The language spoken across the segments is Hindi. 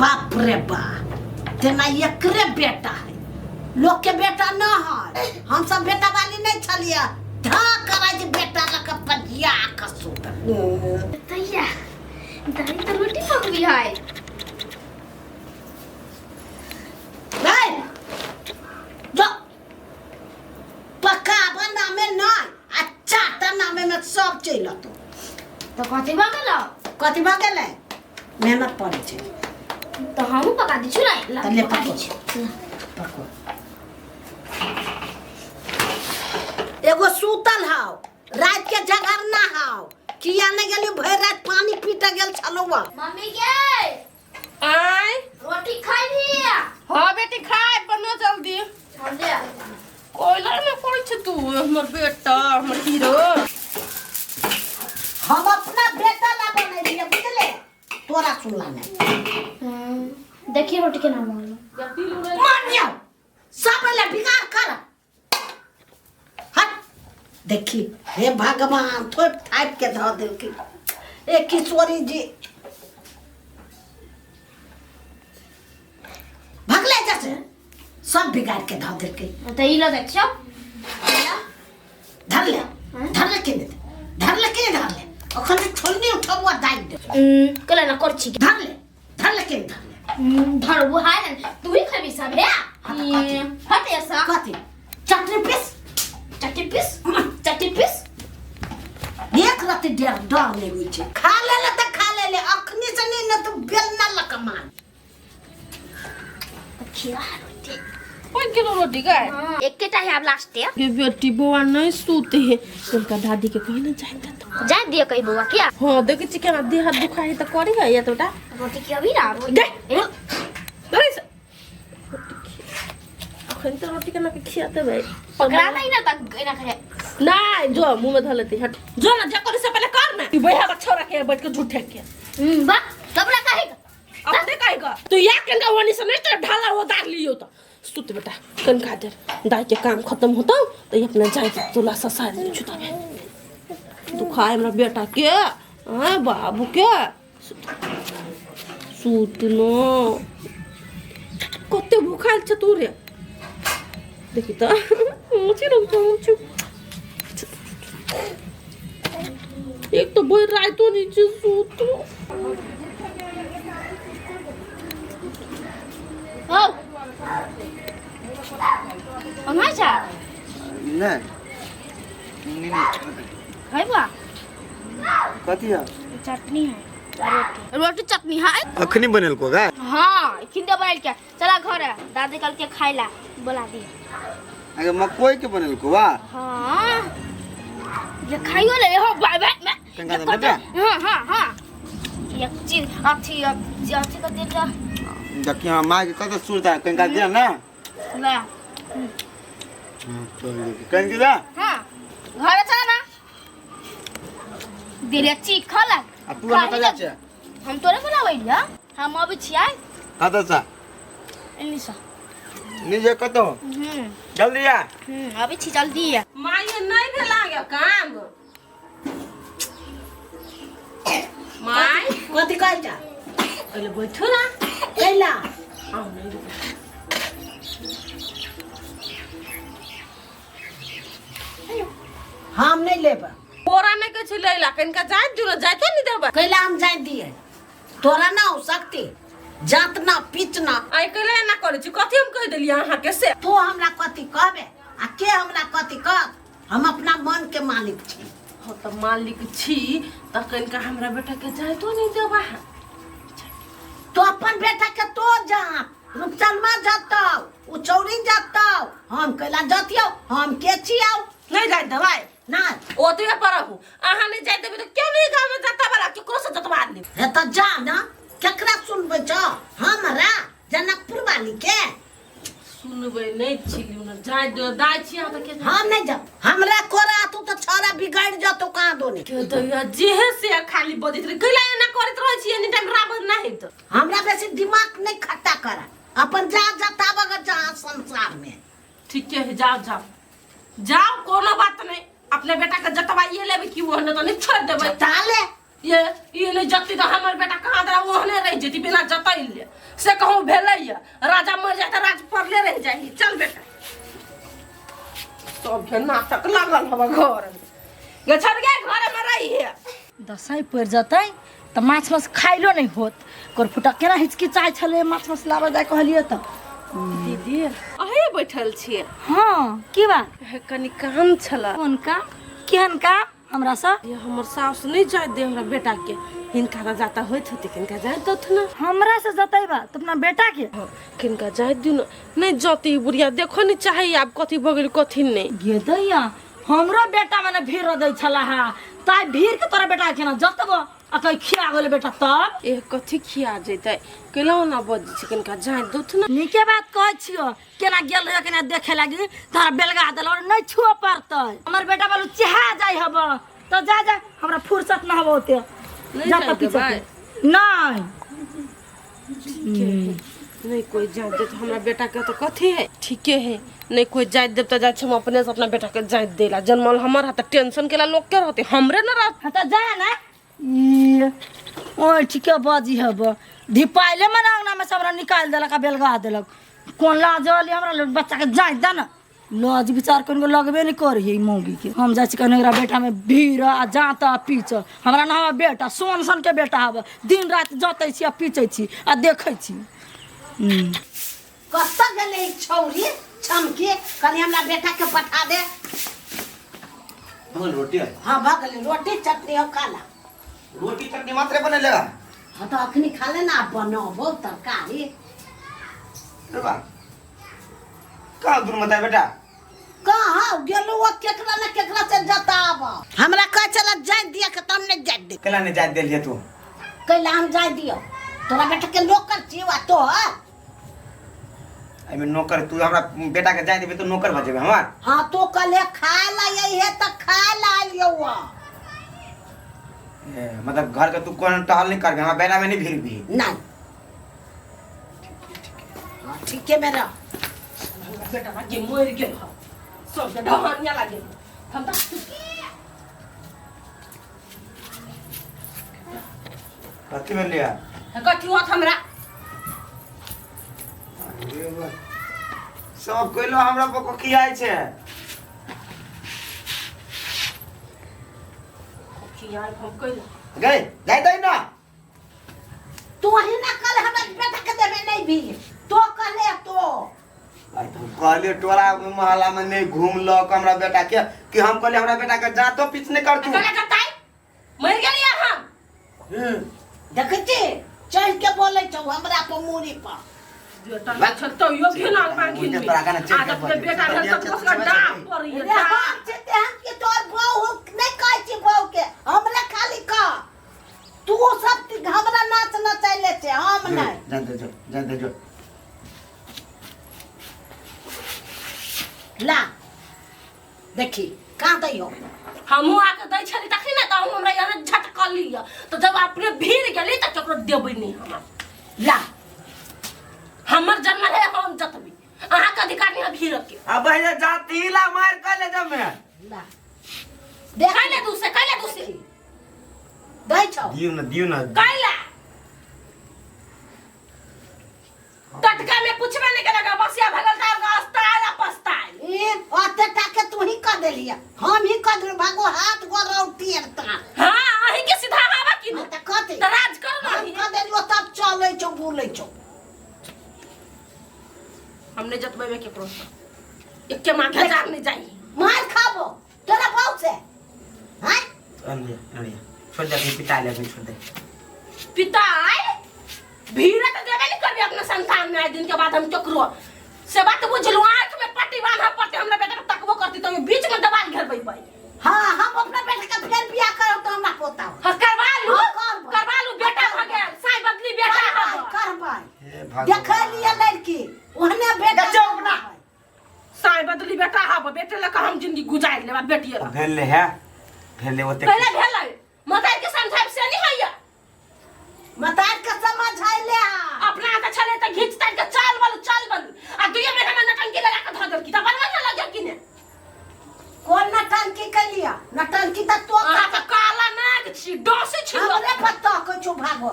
बाप रे बाप, तेना एकरे बेटा है, लोग के बेटा न है। हम सब बेटा वाली नहीं छलिए। धा करा जे बेटा लक पजिया कसू तैया दाई तो रोटी पक गई है। नहीं जो पक्का बना में नहीं, अच्छा तना में सब चल तो कथि भ गेल? कथी भ गेलै? मेहनत पड़े छै तो हम पका दी छु नहीं तले पको पको। एगो सूतल हाउ, रात के जगरना हाउ, किया नहीं गेली भर रात पानी पीटे गेल छलौवा। मम्मी के आय रोटी खाई भी? हाँ बेटी खाए, बनो जल्दी। हम दे कोयला में पड़ी छ तू, हमर बेटा, हमर हीरो। हम अपना बेटा ला बनैलिए बुझले, तोरा सुनला नहीं। देखिए रोटी के नाम बोलो। मानियो सब ले बिगाड़ कर हट। देखी हे भगवान थोप थाप के धो देल की ए किशोरी जी भगले जैसे सब बिगाड़ के धो देल की। तो ई लो देखियो धर ले के दे, धर ले अखन छोलनी उठबुआ दाइ दे। कले ना करछि धर ले के धर ले। धर वो है ना तू ही खबी सब है। हट ऐसा कथी चटनी पीस एक रात डेढ़ डर ले छै। खा ले त खा ले अखनी से नहीं न तो बेलना लकमान खिया रोटी। 1 किलो रोटी का हां एक केटा है अब लास्ट है। ये बेटी बुआ नहीं सूते है, उनका दादी के कहना जाए तो जा दियो कई बुआ क्या? हां देखे छी केना देह हाथ दुखाई त करी है या तोटा रोटी की अभी ना दे अखन तो रोटी केना के खियाते भाई पकड़ा नहीं ना तक ना खाए नहीं जो मुंह में धलती हट जो ना जा करे से पहले कर ना भैया का छोरा के बैठ के झूठे के बा कबरा कहेगा अपने कहेगा तो या कनका होनी से नहीं तो ढाला वो दाग लियो तो सुत बेटा कनका देर दाई के काम खत्म होता तो ये अपना जाए तुला सा साइड में छुता है दुखाए हमरा बेटा के हां बाबू के सुत नो कते भूखाल छ तू रे देखि त मुची रुक मुची एक तो बोल रात तो नीचे सूत ओ अमाचा नहीं खाई बुआ कथी है चटनी है रोटी चटनी है। अखनी बनल को गा हाँ खिंदे बनल के चला घर दादी कल के खाइला बोला दी। अगर मकोई के बनल को वा हाँ ये खाइयो ले हो बाय बाय में कंगा दे बेटा हाँ एक चीज अच्छी को दे दो देखिए मां के कत सुरता कंगा दे ना ले कंगा दे हाँ घर चला ना दिले चीज खाला आ तू ना कजा छे हम तोरे बनाबै लिया हम अभी छियै कत सा एनिसा निजे कतो जल्दी आ अभी छी जल्दी है माई नहीं भेला गया काम माई कथी कहै जा पहले बैठो ना कैला आओ नहीं हम नहीं लेब पोरा में के छिलैला कनका जाय जुरो जाते नहीं देबा कैला हम जाय दिए तोरा ना हो सकती जात ना पीच ना आई कले ना करे छी कथि हम कह देलिए अहाँ के से तो हमरा कथी कहबे आ के हमरा कथी कह। हम अपना मन के मालिक छी। हो तो मालिक छी त कनका हमरा बेटा के जाय तो नहीं देबा तो अपन बेटा के तो जा रूपचंदमा जातौ उ चौरी जातौ हम कैला जतियौ हम के छियौ नहीं जाय दवाई ना ओ तो पर हूं अहाँ नहीं जाय देबे तो क्यों नहीं गांव में जाता वाला केकरो से जतवा ले हे त जा ना केकरा सुनबै छ हमरा जनकपुर वाली के सुनबे नहीं छिली न जाय दो दाय छी अहाँ के हम नहीं जा हमरा कोरा तू तो छोरा बिगाड़ जतो कहां दोने के दैया जेहे से खाली बदित रे कैला ना करत रहै छी एनी टाइम राबर नहीं तो हमरा बेसी दिमाग नहीं खट्टा करा अपन जा जतावग जा संसार में ठीक है जाओ जाओ जाओ कोनो बात नहीं अपने बेटा के जतवाइए लेबे कि वो न तो नहीं छोड़ देबे ताले ये ले जत्ती तो हमर बेटा कहां दरा वो ने रह जेती बिना जतई ले से कहूँ भेलैया राजा मर जाए तो राज पड़ले रह जाएगी। चल बेटा सब के नाटक लगल हवा घर ये छड़ गए घर में रही है। दसाई पड़ जाते तो माछ मछ खाइलो नहीं होत कर फुटा केना हिचकिचाइ छले माछ मछ लाबे जाय कहलिए त दीदी अहे बैठल छिए। हाँ की बात कनी काम छला। कौन का केहन का हमरा सा ये हमर सास नहीं जाय दे हमरा बेटा के हिनका जाता होत होते किनका जाय दत ना हमरा से जतैबा त अपना बेटा के किनका जाय दिउ नहीं जती बुढ़िया देखो नहीं चाहे आप कथी भगल कथी नहीं गे दैया हमरो बेटा माने भीड़ दै छला हा ताई भीड़ के तोरा बेटा केना जतबो आ कहि खिया गेल बेटा तब ए कथी खिया जैते केला ना बज किनका जाय दत ना। नीके बात कहै छियो केना गेल रहे केना देखे लागी तारा बेलगा देल और नहीं छुआ पड़तै हमर बेटा बालू चिहा जाय हब त जा जा हमरा फुर्सत ना हबो ओते जा त पीछे नहीं नहीं कोई जाय दे तो हमरा बेटा के तो कथी है ठीके है नहीं कोई जाय देव तो जाय हम अपने से अपना बेटा के जाय देला जन्मल हमर हाथ टेंशन केला लोग के रहते हमरे ना रह त जा ना ओए ठीके बाजी हब धिपाइले मन अंगना में सबरा निकाल देलक आ बेलगा देलक कोन लाजली हमरा बच्चा के जाय द ना लाज विचार कन लगबे नहीं करिए मौगी के हम जाय छी कनेरा बेटा में भीड़ आ जाता पीछ हमरा ना बेटा सोन सन के बेटा हब दिन रात जतै छी आ पीछै छी आ देखै छी कत्ता गेले छौरी छमके कनी हमरा बेटा के पठा दे। भगल रोटी है हां भगल रोटी चटनी हो खाला रोटी चटनी मात्र बनेला। हां तो अखनी खा ले ना बनाबो तरकारी रे बा का दूर मत बेटा कहां गेलो वो केकरा ना केकरा से जताब हमरा कह चला जाय दिया के तम ने जाय दे केला ने जाय देलिए तू कैला हम जाय दियो तोरा बेटा के नौकर छी वा तो आई में नौकर तू हमरा बेटा के जाय देबे तो नौकर भजेबे हमार। हां तो कले खा ला यही है त खा ला लियो ए मतलब घर के तू कोन टहल नहीं करबे हमरा बेटा में नहीं भीड़ भी नहीं हां ठीक है मेरा बेटा लागे मर गेल ह सब के ढहनिया लागे हम त कथी में लिया कथी होत हमरा सब कोइलो हमरा पको की आइ छै की यार हम कइला गए जाय दई ना तू ही ना कल हमरा बेटा के देबे नहीं भी तो कले तो तू कहले टोला मोहल्ला में नहीं घूम लो हमरा बेटा के कि हम कहले हमरा बेटा के जा तो पीछ नहीं कर तू कला जताई मर गेलिया हम देखै छी चढ़ के बोले छौ हमरा पर मुरी पर बेटा अच्छा तो यो घेना मांगी मुझे तोरा का ना चेक आदत कर बेटा है सब उसका डाक पर ये रे हम से हम के तोर बहू नहीं कहै छी बहू के हमरा खाली का तू सब हमरा नाच नचाइले छे हम नहीं जा दे जो ला देखी कहां दैयो हमहु आके दै छली तखनी ना त हमरा यार झटका लिया तो जब अपने भीड़ गेली त केकरो देबै नहीं हम ला हमर जन्म है हम जतबी अहाँ के अधिकार नहीं भीड़ के अब ये जाती ला मार कर ले जब मैं ला कैले दूसरे दै छौ दियो ना कैला टटका में पूछबे नहीं करेगा बसिया भगल का अस्ताल पस्ताल ए ओते टाके तू ही कर देलिया हम ही कर दे भागो हाथ गो रोटी एकता हां अही के सीधा आवा कि न त कते त राज कर हम कर देलियो तब चलै छौ बोलै छौ हमने जतबे में केकरो एक के माथा जाग नहीं जाई मार खाबो तोरा बहु से हैं अरे छोड़ दे पिता ले छोड़ दे पिताई भीड़ तो देबे नहीं करबे अपना संतान में आज दिन के बाद हम केकरो से बात बुझलु आंख में पट्टी बांधा पट्टी हमरा बेटा के तकबो करती तो बीच में दबाल घेरबै पाई हां हम अपना बेटा का फिर बियाह करब तो हमरा पोता हां करवा लू बेटा भ गेल साई बदली बेटा हब करबै देख लिया लड़की ओहने बेटा चुप ना साई बदली बेटा हब बेटे लक हम जिंदगी गुजार लेबा बेटिए भेले ओते पहले भेलै मतार के समझाब से नहीं हैया मतार के समझाइ ले अपना हाथ छले त घिच तार के चाल बल आ दुइये महीना में नटंकी लगा के धर की त बनवा ना लगे कि ने कौन नटंकी कलिया नटंकी त तो अहाँ त काला नाग छी डोसी छी हमरे पत्ता को छु भागो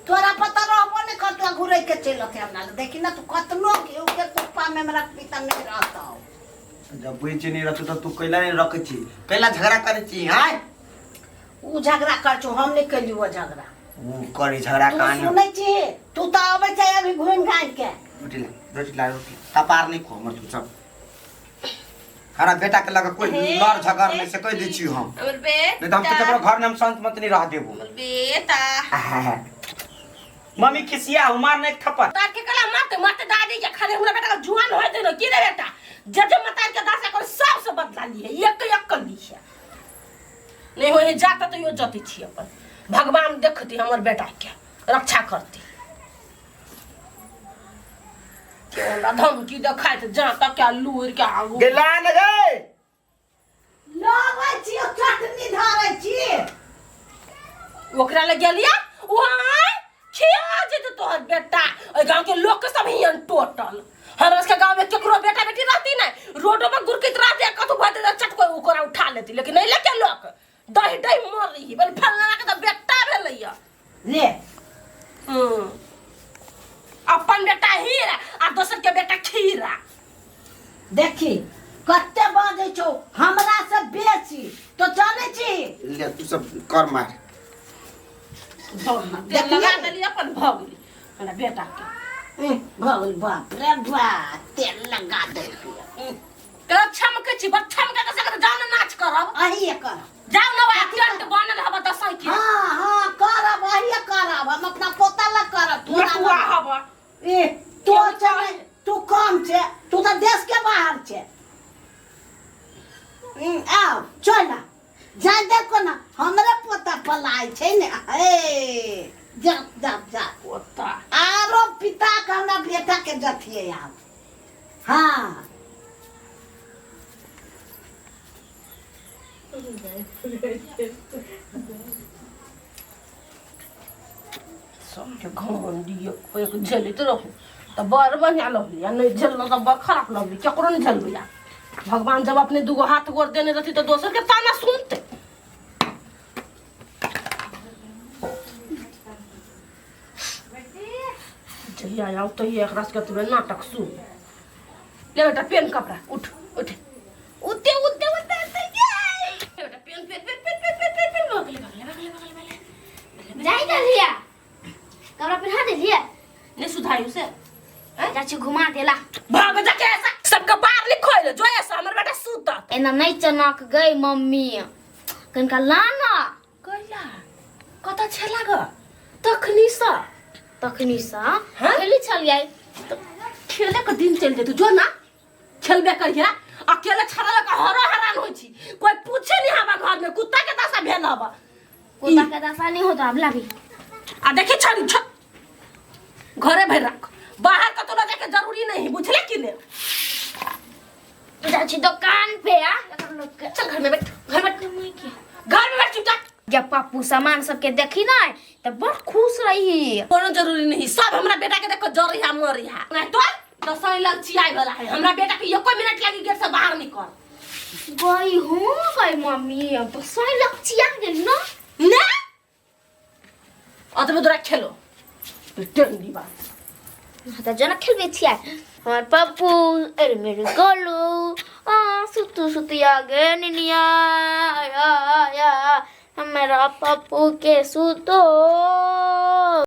तोरा पता रहबो ने करतो घुरै के बेचे लोग हमरा देखी ना तू कतनो घी के कुप्पा में हमरा पीता नहीं रहता हो जब बेच नहीं रहते तो तू कैला नहीं रख छी कैला झगड़ा करे छी हां उ झगड़ा कर छु हम नहीं कलियो वो झगड़ा उ करे झगड़ा तू कहानी सुनै छी तू तो आबै छै अभी घुम घाम के रोटी ला रोटी कपार नहीं खो मर तू सब हमारा बेटा के लगा कोई लड़ झगड़ नहीं से कह दी छी हम हमर बेटा नहीं तो हम तो तेरे घर में हम संत मत नहीं रह देबो हमर बेटा मम्मी खिसिया उमार नहीं थप्पड़ तार के कला मारते दादी के खाने हमरा बेटा का जुआन होय दे न की रे बेटा जब मतार के दासा को सब से बदला ली है एक कर ली है नहीं होए जाता तो यो जती छी अपन भगवान देखती हमर बेटा के रक्षा करती केला धमकी देखाइत जा तक क्या लूर के आगू गेला न गे लाबै छी चटनी धारै छी ओकरा ले गेलिया ओहाय खिया जे तोहर बेटा ओइ गांव के लोग के सब हियन टोटल हमरा के गांव में केकरो बेटा बेटी रहती नहीं रोडो पर गुरकित रहते कतु भाते चटको ओकरा उठा लेती लेकिन नहीं लेके लोग दही दही मर रही बल फलना के तो बेटा भेलैया ले अपन बेटा हीरा आ दोसर के बेटा खीरा देखी कत्ते बाजै छौ हमरा से बेसी तो जानै छी ले तू सब कर मार तेल लगा देली अपन भगली हमरा बेटा के भगल बाप रे बाप तेल लगा देली तेरा छमके छी बच्छम के सकत जान नाच करब अही कर जाओ न वाला टेंट बनल हब दसई के हां करब अही करब हम अपना पोता ला करब तू हुआ हब ए तो चले तू कम छे तू तो देश के बाहर छे आओ चल ना जा देखो ना हमरे पोता पलाई छे ने ए जा जा जा पोता आरो पिता का हमरा बेटा के जथिए आब हां सबके घमंडियो एक झेलित रहू तो बड़ बढ़िया लगली आ नहीं झेलना तो बड़ खराब लगली केकरो नहीं झेलबी या भगवान जब अपने दूगो हाथ गोड़ देने रहती तो दोसर के ताना सुनते जहिया आऊ तो ये एकरा से कहते नाटक सुन ले बेटा पेन कपड़ा उठ उठ उठे उठे उठे बेटा pen pen pen pen pen pen pen बगले जाई कर लिया कपड़ा पहना दे लिया ने सुधाई उसे चाची घुमा देला भाग जा के ऐसा सबका बाहर लिखो ले जो ऐसा हमर बेटा सूता एना नहीं चनक गई मम्मी कनका लाना कइला कता छला ग तखनी सा हाँ? खेली छलिए तो खेले के दिन चल जे तू जो ना खेलबे करिया अकेले छड़ा लगा हरो हैरान होई छी कोई पूछे नहीं हवा घर में कुत्ता के दशा भेल हवा कुत्ता के दशा नहीं होता अब लाभी आ देखी छड़ी छ घरे भर रख बाहर का तो ना जाके जरूरी नहीं बुझले कि ने चाची दुकान पे आ चल घर में बैठ घर में बैठ चुपचाप जब पप्पू सामान सबके देखी ना तो बड़ खुश रही कोनो जरूरी नहीं सब हमरा बेटा के देखो जर रहा मर रहा नहीं तो दसई लग चियाई वाला है हमरा बेटा के एको मिनट लगी गेट से बाहर निकल गई हूँ गई मम्मी अब तो सही लग चिया गेली ना ना अतबे दूर खेलो टंडी बात तो जना खेलबे छिया हमार पप्पू अरे मेरे गोलू सुतु सुतु आ गए निनिया या हमारा पप्पू के सुतो